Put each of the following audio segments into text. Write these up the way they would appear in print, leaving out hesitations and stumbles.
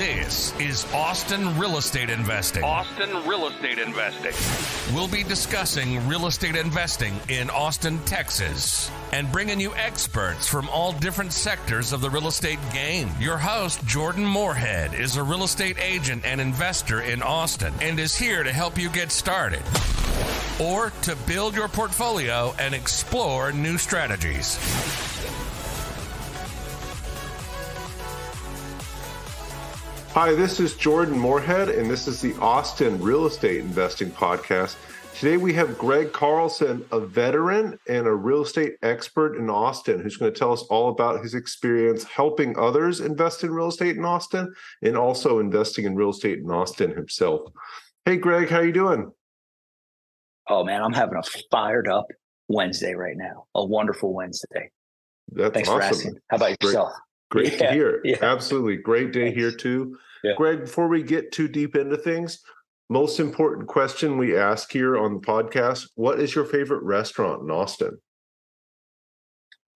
This is Austin Real Estate Investing. Austin Real Estate Investing. We'll be discussing real estate investing in Austin, Texas, and bringing you experts from all different sectors of the real estate game. Your host, Jordan Moorhead, is a real estate agent and investor in Austin and is here to help you get started or to build your portfolio and explore new strategies. Hi, this is Jordan Moorhead, and this is the Austin Real Estate Investing Podcast. Today we have Greg Carlson, a veteran and a real estate expert in Austin, who's going to tell us all about his experience helping others invest in real estate in Austin and also investing in real estate in Austin himself. Hey, Greg, how you doing? Oh, man, I'm having a fired up Wednesday right now. A wonderful Wednesday. Thanks awesome. For asking. How about yourself? Great to hear. Yeah. Absolutely. Great day here too. Yeah. Greg, before we get too deep into things, most important question we ask here on the podcast, what is your favorite restaurant in Austin?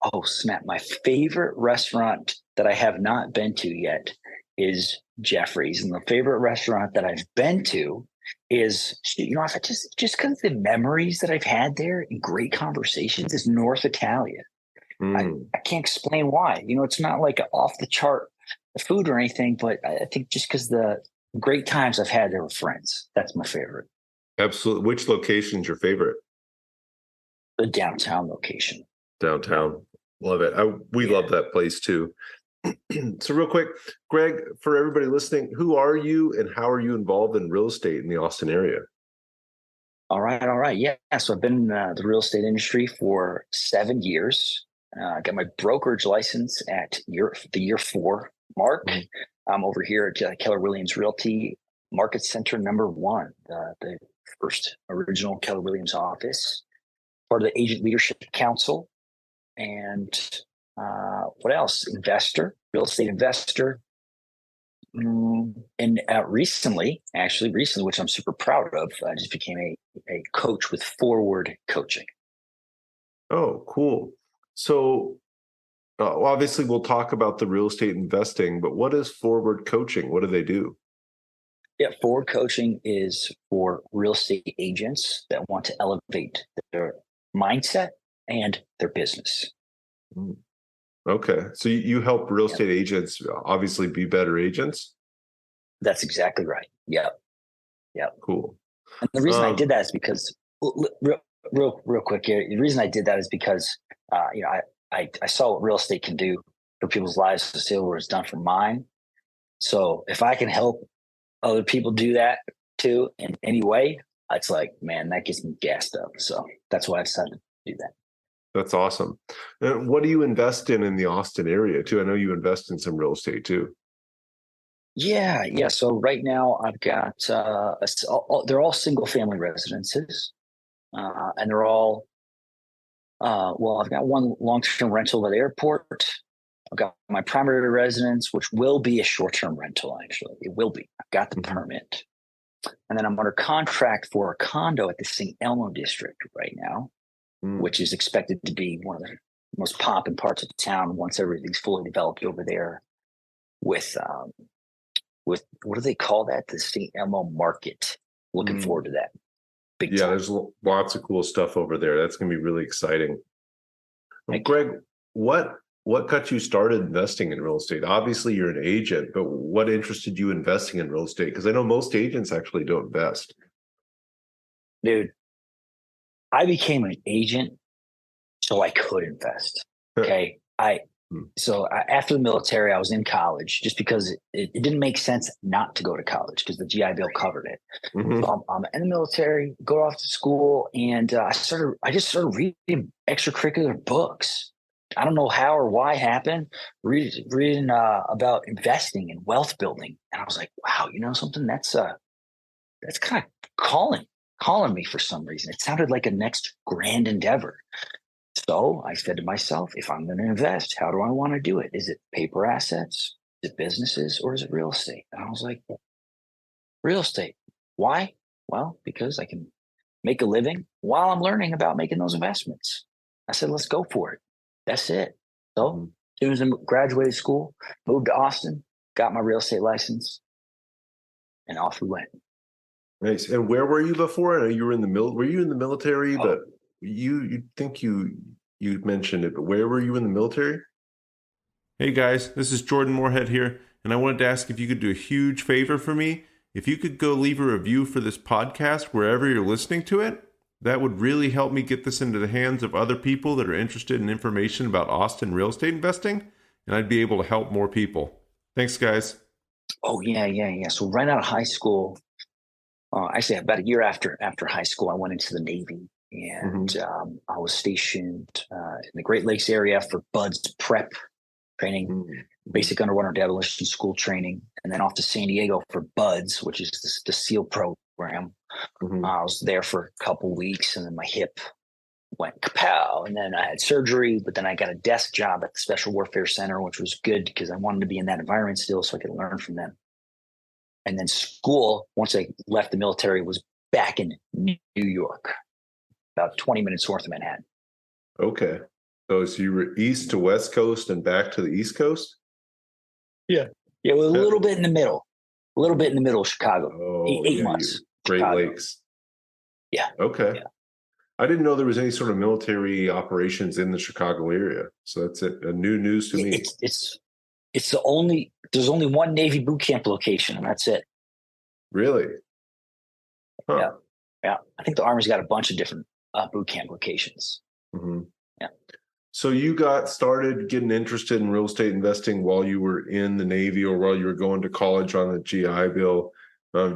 Oh, snap. My favorite restaurant that I have not been to yet is Jeffrey's. And the favorite restaurant that I've been to is, just because of the memories that I've had there and great conversations, is North Italia. I can't explain why. It's not like off the chart food or anything, but I think just because the great times I've had there with friends, that's my favorite. Absolutely. Which location's your favorite? The downtown location. Downtown. Love it. We love that place too. So real quick, Greg, for everybody listening, who are you and how are you involved in real estate in the Austin area? All right. Yeah. So I've been in the real estate industry for 7 years. I got my brokerage license at the year 4 mark. I'm over here at Keller Williams Realty Market Center #1, the first original Keller Williams office, part of the Agent Leadership Council. And what else? Real estate investor. And recently, which I'm super proud of, I just became a coach with Forward Coaching. Oh, cool. So obviously we'll talk about the real estate investing, but what is Forward Coaching? What do they do? Yeah, Forward Coaching is for real estate agents that want to elevate their mindset and their business. Okay. So you help real estate agents obviously be better agents? That's exactly right. Yeah. Cool. And the reason I did that is because, real quick here, the reason I did that is because, I saw what real estate can do for people's lives to see what it's done for mine. So if I can help other people do that too in any way, it's like, man, that gets me gassed up. So that's why I decided to do that. That's awesome. And what do you invest in the Austin area too? I know you invest in some real estate too. Yeah. So right now I've got, they're all single family residences, and they're all, I've got one long-term rental at the airport. I've got my primary residence, which will be a short-term rental, actually. It will be. I've got the permit. And then I'm under contract for a condo at the St. Elmo district right now, which is expected to be one of the most popping parts of the town once everything's fully developed over there with what do they call that? The St. Elmo Market. Looking forward to that. Yeah, there's lots of cool stuff over there. That's going to be really exciting. Greg, what got you started investing in real estate? Obviously, you're an agent, but what interested you investing in real estate? Because I know most agents actually don't invest. Dude, I became an agent so I could invest. Okay. So after the military, I was in college just because it didn't make sense not to go to college because the GI Bill covered it. So I'm in the military, go off to school, and I just started reading extracurricular books. I don't know how or why it happened. Reading about investing and wealth building, and I was like, wow, something that's kind of calling me for some reason. It sounded like a next grand endeavor. So I said to myself, if I'm going to invest, how do I want to do it? Is it paper assets? Is it businesses? Or is it real estate? And I was like, real estate. Why? Well, because I can make a living while I'm learning about making those investments. I said, let's go for it. That's it. So as soon as I graduated school, moved to Austin, got my real estate license, and off we went. Nice. And where were you before? I know you were in the were you in the military? Oh. But you think you mentioned it, but where were you in the military? Hey guys, this is Jordan Moorhead here, and I wanted to ask if you could do a huge favor for me. If you could go leave a review for this podcast wherever you're listening to it, that would really help me get this into the hands of other people that are interested in information about Austin real estate investing, and I'd be able to help more people. Thanks, guys. Oh, yeah. So right out of high school, actually about a year after high school, I went into the Navy, and I was stationed in the Great Lakes area for BUDS prep training, basic underwater demolition school training, and then off to San Diego for BUDS, which is the SEAL program. I was there for a couple weeks, and then my hip went kapow, and then I had surgery, but then I got a desk job at the Special Warfare Center, which was good because I wanted to be in that environment still so I could learn from them. And then school, once I left the military, was back in New York, about 20 minutes north of Manhattan. Okay. So you were east to west coast and back to the east coast? Yeah, well, a little bit in the middle. A little bit in the middle of Chicago. Oh, 8 months. Great Chicago. Lakes. Yeah. Okay. Yeah. I didn't know there was any sort of military operations in the Chicago area. So that's it. New news to me. It's there's only one Navy boot camp location, and that's it. Really? Huh. Yeah. I think the Army's got a bunch of different boot camp locations. Yeah. So you got started getting interested in real estate investing while you were in the Navy or while you were going to college on the GI Bill.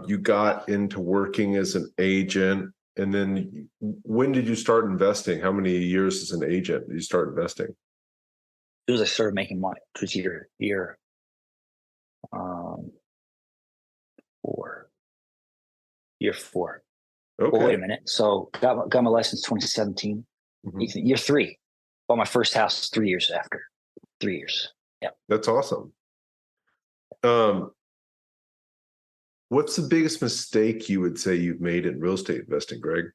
You got into working as an agent. And then when did you start investing? How many years as an agent did you start investing? As soon as I started making money, it was year 4. Year 4. Okay. Well, wait a minute. So got my license 2017. Year 3. Bought my first house 3 years after. 3 years. Yeah. That's awesome. What's the biggest mistake you would say you've made in real estate investing, Greg?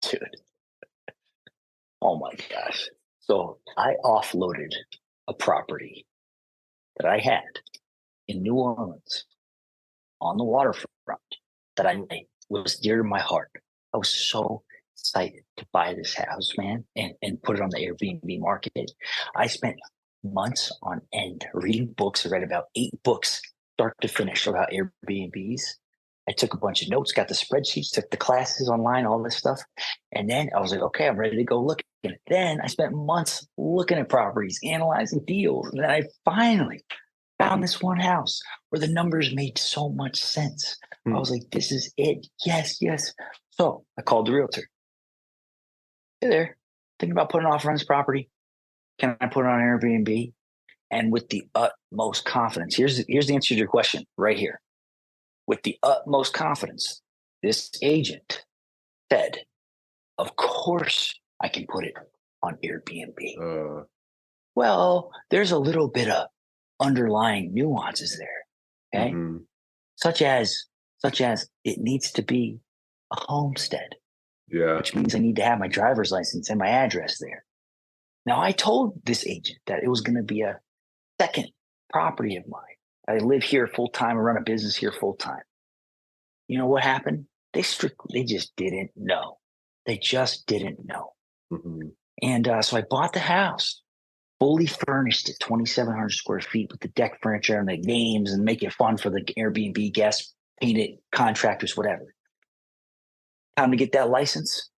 Dude. Oh my gosh. So I offloaded a property that I had in New Orleans on the waterfront that I was dear to my heart. I was so excited to buy this house, man, and put it on the Airbnb market. I spent months on end reading books. I read about 8 books, start to finish, about Airbnbs. I took a bunch of notes, got the spreadsheets, took the classes online, all this stuff. And then I was like, okay, I'm ready to go look. And then I spent months looking at properties, analyzing deals. And then I finally found this one house where the numbers made so much sense. I was like, this is it. Yes. So I called the realtor. Hey there, thinking about putting an offer on this property. Can I put it on Airbnb? And with the utmost confidence, here's the answer to your question right here. With the utmost confidence, this agent said, of course I can put it on Airbnb. Well, there's a little bit of underlying nuances there, okay? Such as it needs to be a homestead. Yeah. Which means I need to have my driver's license and my address there. Now, I told this agent that it was going to be a second property of mine. I live here full time. I run a business here full time. You know what happened? They just didn't know. They just didn't know. And so I bought the house, fully furnished it, 2,700 square feet with the deck furniture and the games and make it fun for the Airbnb guests, paint it, contractors, whatever. Time to get that license?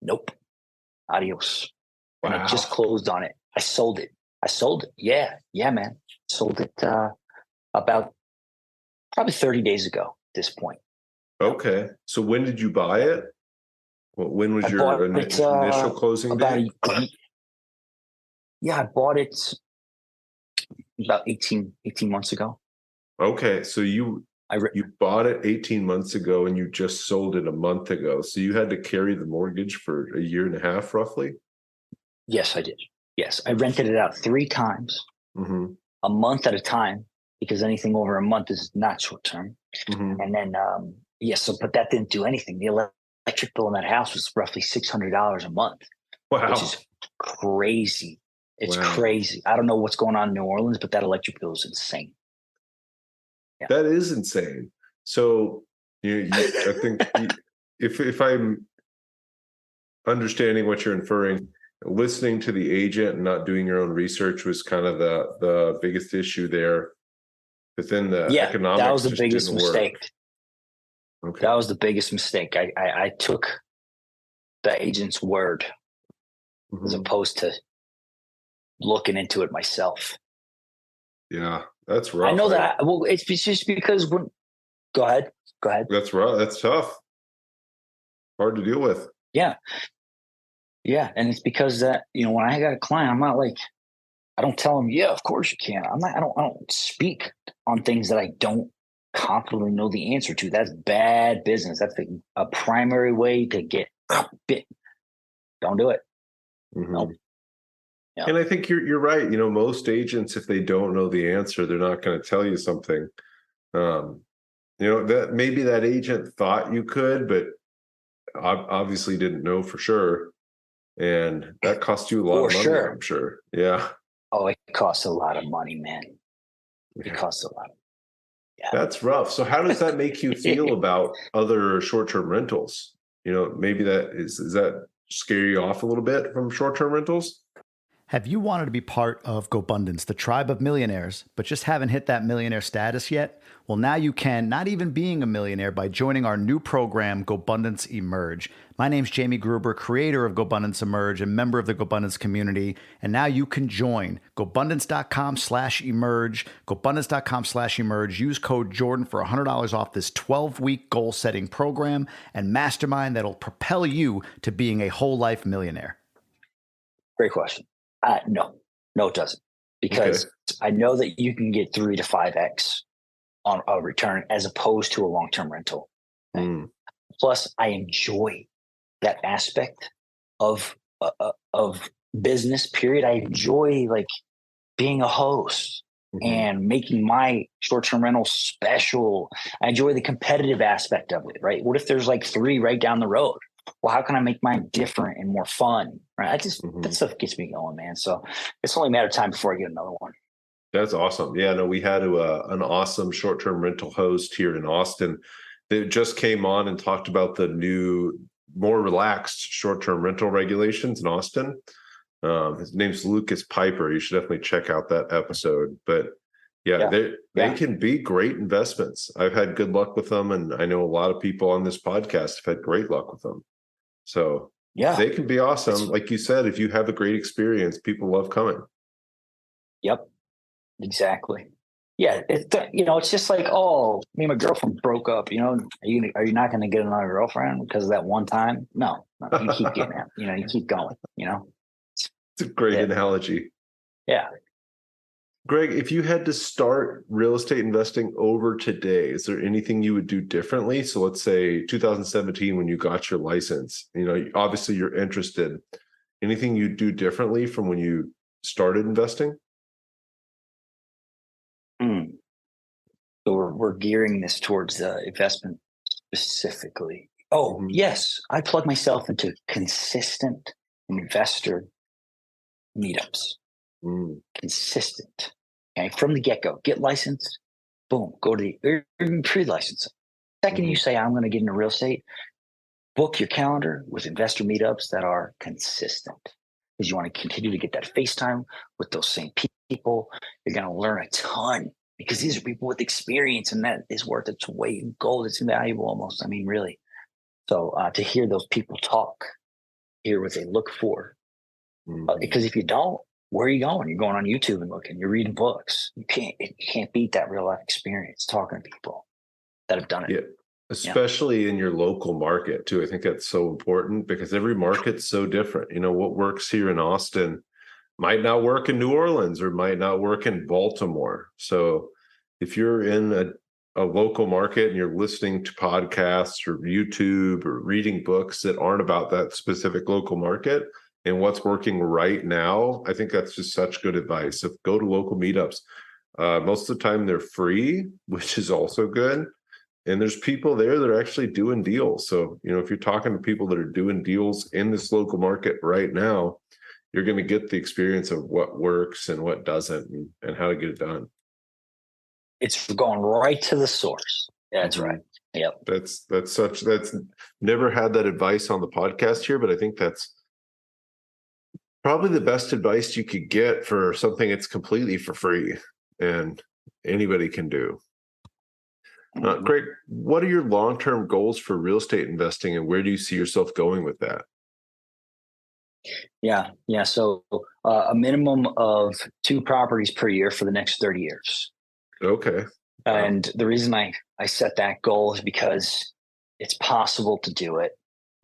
Nope. Adios. Wow. And I just closed on it. I sold it. Yeah, man. Sold it about probably 30 days ago at this point. Okay. So when did you buy it? When was your initial closing date? I bought it about 18 months ago. Okay. So you bought it 18 months ago and you just sold it a month ago. So you had to carry the mortgage for a year and a half, roughly? Yes, I did. Yes. I rented it out 3 times, a month at a time, because anything over a month is not short term. And then, but that didn't do anything. The electric bill in that house was roughly $600 a month, which is crazy. It's crazy. I don't know what's going on in New Orleans, but that electric bill is insane. That is insane. So I think if I'm understanding what you're inferring, listening to the agent and not doing your own research was kind of the biggest issue there. But then the economics that was the just biggest didn't mistake. Work. Okay. That was the biggest mistake. I took the agent's word as opposed to looking into it myself. Yeah, that's rough. I know that. Well, it's just because when. Go ahead. That's rough. That's tough. Hard to deal with. Yeah. Yeah. And it's because that, when I got a client, I'm not like, I don't tell them, yeah, of course you can. I don't speak on things that I don't confidently know the answer to. That's bad business. That's a primary way to get bit. Don't do it. Mm-hmm. Nope. Yeah. And I think you're right. Most agents, if they don't know the answer, they're not going to tell you something. That maybe that agent thought you could, but obviously didn't know for sure. And that cost you a lot of money, sure. I'm sure. Yeah. Oh, it costs a lot of money, man. It costs a lot. Yeah. That's rough. So how does that make you feel about other short-term rentals? Maybe does that scare you off a little bit from short-term rentals? Have you wanted to be part of GoBundance, the tribe of millionaires, but just haven't hit that millionaire status yet? Well, now you can, not even being a millionaire, by joining our new program, GoBundance Emerge. My name's Jamie Gruber, creator of GoBundance Emerge and member of the GoBundance community. And now you can join. GoBundance.com/emerge. GoBundance.com/emerge. Use code Jordan for $100 off this 12-week goal-setting program and mastermind that'll propel you to being a whole life millionaire. Great question. No, it doesn't. Because I know that you can get 3 to 5x on a return as opposed to a long-term rental. Mm. Plus, I enjoy that aspect of business, period. I enjoy being a host and making my short-term rental special. I enjoy the competitive aspect of it, right? What if there's 3 right down the road? Well, how can I make mine different and more fun? Right? That stuff gets me going, man. So it's only a matter of time before I get another one. That's awesome. Yeah, no, we had an awesome short-term rental host here in Austin that just came on and talked about the new, more relaxed short-term rental regulations in Austin. His name's Lucas Piper. You should definitely check out that episode. But they can be great investments. I've had good luck with them, and I know a lot of people on this podcast have had great luck with them. So they can be awesome. Like you said, if you have a great experience, people love coming. Yep, exactly. Yeah, it's just like, oh, me and my girlfriend broke up. Are you not going to get another girlfriend because of that one time? No, you keep getting it. You keep going. It's a great analogy. Yeah. Greg, if you had to start real estate investing over today, is there anything you would do differently? So let's say 2017, when you got your license, obviously you're interested. Anything you'd do differently from when you started investing? So we're gearing this towards investment specifically. Oh, yes. I plug myself into consistent investor meetups. Consistent. Okay, from the get-go, get licensed, boom, go to even pre-license. Second, you say, I'm going to get into real estate, book your calendar with investor meetups that are consistent, because you want to continue to get that FaceTime with those same people. You're going to learn a ton, because these are people with experience, and that is worth its weight in gold. It's invaluable almost. I mean, really. So to hear those people talk, hear what they look for, because if you don't, where are you going? You're going on YouTube and looking. You're reading books. You can't beat that real life experience talking to people that have done it. Yeah, especially in your local market too. I think that's so important because every market's so different. What works here in Austin might not work in New Orleans or might not work in Baltimore. So if you're in a local market and you're listening to podcasts or YouTube or reading books that aren't about that specific local market and what's working right now, I think that's just such good advice. So go to local meetups. Most of the time they're free, which is also good. And there's people there that are actually doing deals. So, if you're talking to people that are doing deals in this local market right now, you're going to get the experience of what works and what doesn't and how to get it done. It's going right to the source. That's right. Yep. That's never had that advice on the podcast here, but I think that's probably the best advice you could get for something that's completely for free and anybody can do. Greg, what are your long-term goals for real estate investing, and where do you see yourself going with that? Yeah. So a minimum of 2 properties per year for the next 30 years. Okay. And the reason I set that goal is because it's possible to do it.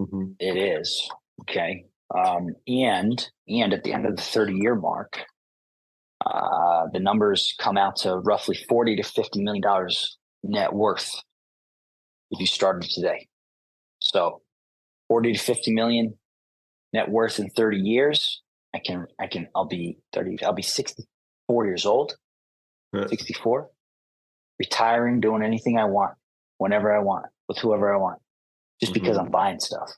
Mm-hmm. It is. Okay. And at the end of the 30-year mark, the numbers come out to roughly $40 to $50 million net worth if you started today. So 40 to 50 million net worth in 30 years. I'll be 64 years old, 64, retiring, doing anything I want, whenever I want, with whoever I want, just because I'm buying stuff.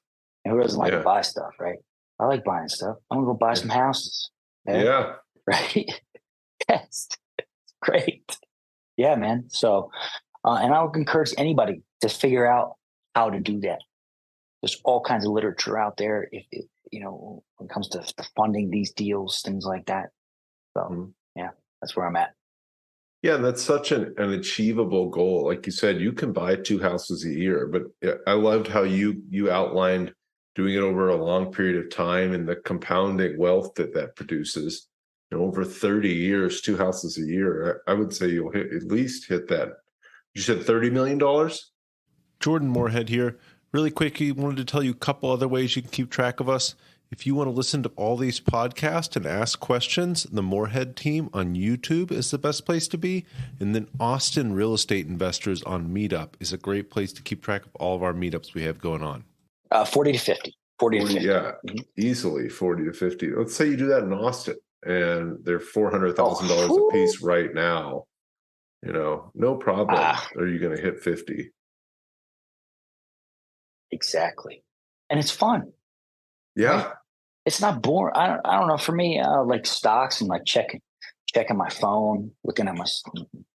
And who doesn't like to buy stuff, right? I like buying stuff. I'm going to go buy some houses. Okay? Yeah. Right. Yes. Great. Yeah, man. So, and I would encourage anybody to figure out how to do that. There's all kinds of literature out there. If when it comes to funding these deals, things like that. So, yeah, that's where I'm at. Yeah, that's such an achievable goal. Like you said, you can buy 2 houses a year, but I loved how you outlined doing it over a long period of time and the compounding wealth that produces. Over 30 years, 2 houses a year. I would say you'll at least hit that. You said $30 million? Jordan Moorhead here. Really quickly, wanted to tell you a couple other ways you can keep track of us. If you want to listen to all these podcasts and ask questions, the Moorhead team on YouTube is the best place to be. And then Austin Real Estate Investors on Meetup is a great place to keep track of all of our meetups we have going on. 40 to 50. 40 to 50. Yeah, easily 40 to 50. Let's say you do that in Austin and they're $400,000 a piece right now. No problem. Are you going to hit 50? Exactly. And it's fun. Yeah. Right? It's not boring. I don't know. For me, like stocks and like checking my phone, looking at my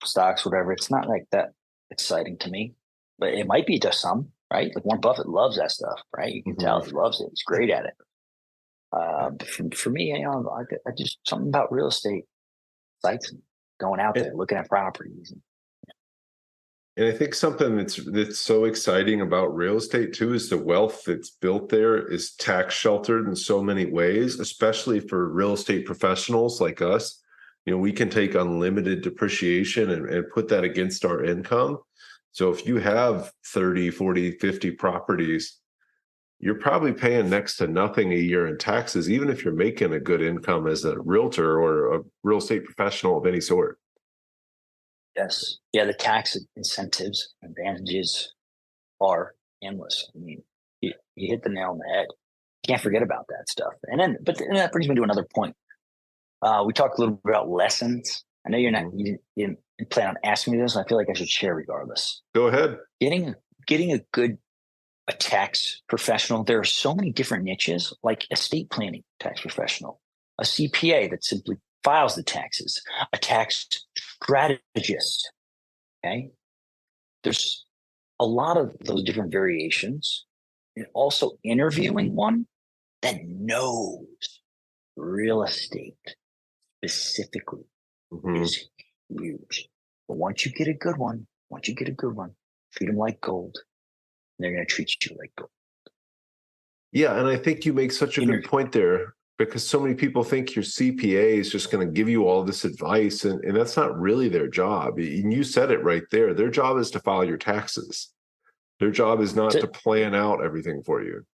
stocks, whatever. It's not like that exciting to me, but it might be to some, right? Like Warren Buffett loves that stuff, right? You can tell he loves it. He's great at it. But for me, I just something about real estate excites me. Going out there, looking at properties. And I think something that's so exciting about real estate too is the wealth that's built there is tax sheltered in so many ways, especially for real estate professionals like us. We can take unlimited depreciation and put that against our income. So if you have 30, 40, 50 properties, you're probably paying next to nothing a year in taxes, even if you're making a good income as a realtor or a real estate professional of any sort. Yes. Yeah, the tax incentives, advantages are endless. I mean, you hit the nail on the head. Can't forget about that stuff. But that brings me to another point. We talked a little bit about lessons. I know you didn't plan on asking me this, and I feel like I should share regardless. Go ahead. Getting a tax professional. There are so many different niches, like estate planning tax professional, a CPA that simply files the taxes, a tax strategist. Okay. There's a lot of those different variations, and also interviewing one that knows real estate specifically is huge. But once you get a good one, treat them like gold. They're going to treat you like gold. Yeah. And I think you make such a good point there, because so many people think your CPA is just going to give you all this advice, and that's not really their job. And you said it right there. Their job is to file your taxes. Their job is not to plan out everything for you.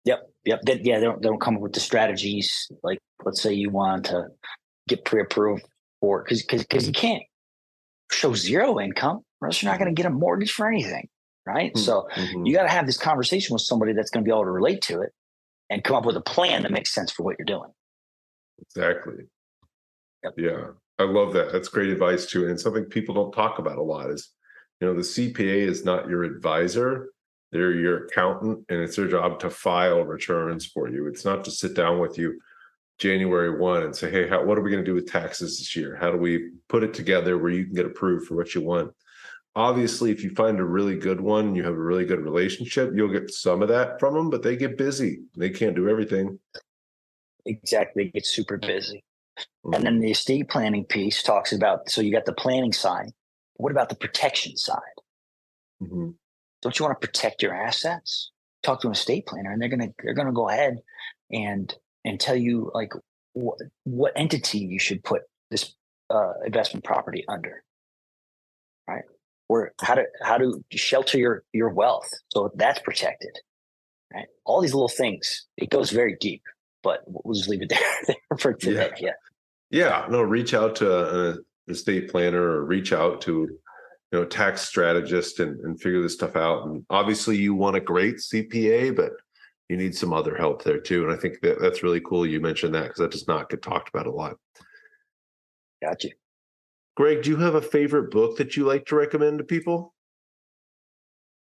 Yep. They don't come up with the strategies. Like, let's say you want to get pre-approved for, because you can't show zero income, or else you're not going to get a mortgage for anything, right? So you got to have this conversation with somebody that's going to be able to relate to it and come up with a plan that makes sense for what you're doing. Exactly. Yep. Yeah. I love that. That's great advice too. And something people don't talk about a lot is, the CPA is not your advisor. They're your accountant, and it's their job to file returns for you. It's not to sit down with you January 1 and say, hey, what are we going to do with taxes this year? How do we put it together where you can get approved for what you want? Obviously, if you find a really good one, you have a really good relationship, you'll get some of that from them, but they get busy. They can't do everything. Exactly. They get super busy. And then the estate planning piece talks about, so you got the planning side. What about the protection side? Mm-hmm. Don't you want to protect your assets? Talk to an estate planner, and they're gonna go ahead and tell you like what entity you should put this investment property under, right? Or how to shelter your wealth so that's protected, right? All these little things. It goes very deep, but we'll just leave it there for today. Yeah. No, reach out to an estate planner or reach out to tax strategist and figure this stuff out. And obviously you want a great CPA, but you need some other help there too. And I think that's really cool you mentioned that, because that does not get talked about a lot. Gotcha. Greg, do you have a favorite book that you like to recommend to people?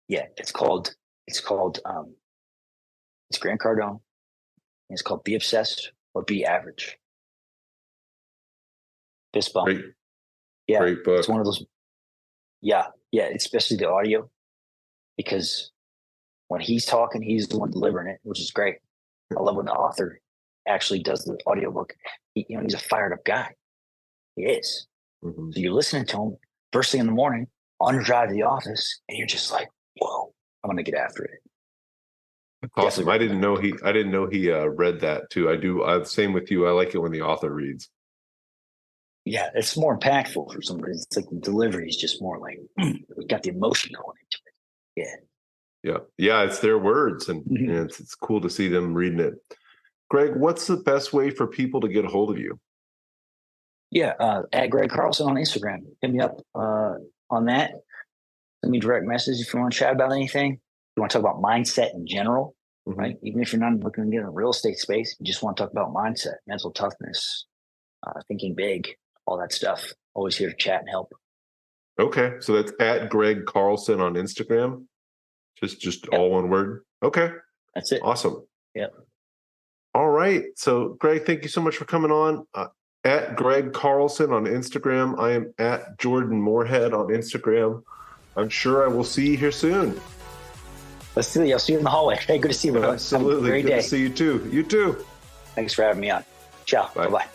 Yeah, it's Grant Cardone. It's called Be Obsessed or Be Average. Fist bump. Great. Yeah, great book. It's one of those. Yeah, especially the audio, because when he's talking, he's the one delivering it, which is great. I love when the author actually does the audiobook. He's a fired up guy. He is. Mm-hmm. So you're listening to him first thing in the morning on your drive to the office, and you're just like, "Whoa, I'm gonna get after it." That's awesome. I didn't know he read that too. I do. Same with you. I like it when the author reads. Yeah, it's more impactful for some reason. It's like the delivery is just more like we got the emotion going into it. Yeah. It's their words, and it's cool to see them reading it. Greg, what's the best way for people to get a hold of you? Yeah, at Greg Carlson on Instagram. Hit me up on that. Send me a direct message if you want to chat about anything. If you want to talk about mindset in general, right? Even if you're not looking to get in the real estate space, you just want to talk about mindset, mental toughness, thinking big, all that stuff. Always here to chat and help. Okay, so that's at Greg Carlson on Instagram. Just all one word. Okay, that's it. Awesome. Yep. All right. So, Greg, thank you so much for coming on. At Greg Carlson on Instagram. I am at Jordan Moorhead on Instagram. I'm sure I will see you here soon. Let's see you. I'll see you in the hallway. Hey, good to see you. Absolutely. Great Good day. to see you too. You too. Thanks for having me on. Ciao. Bye-bye.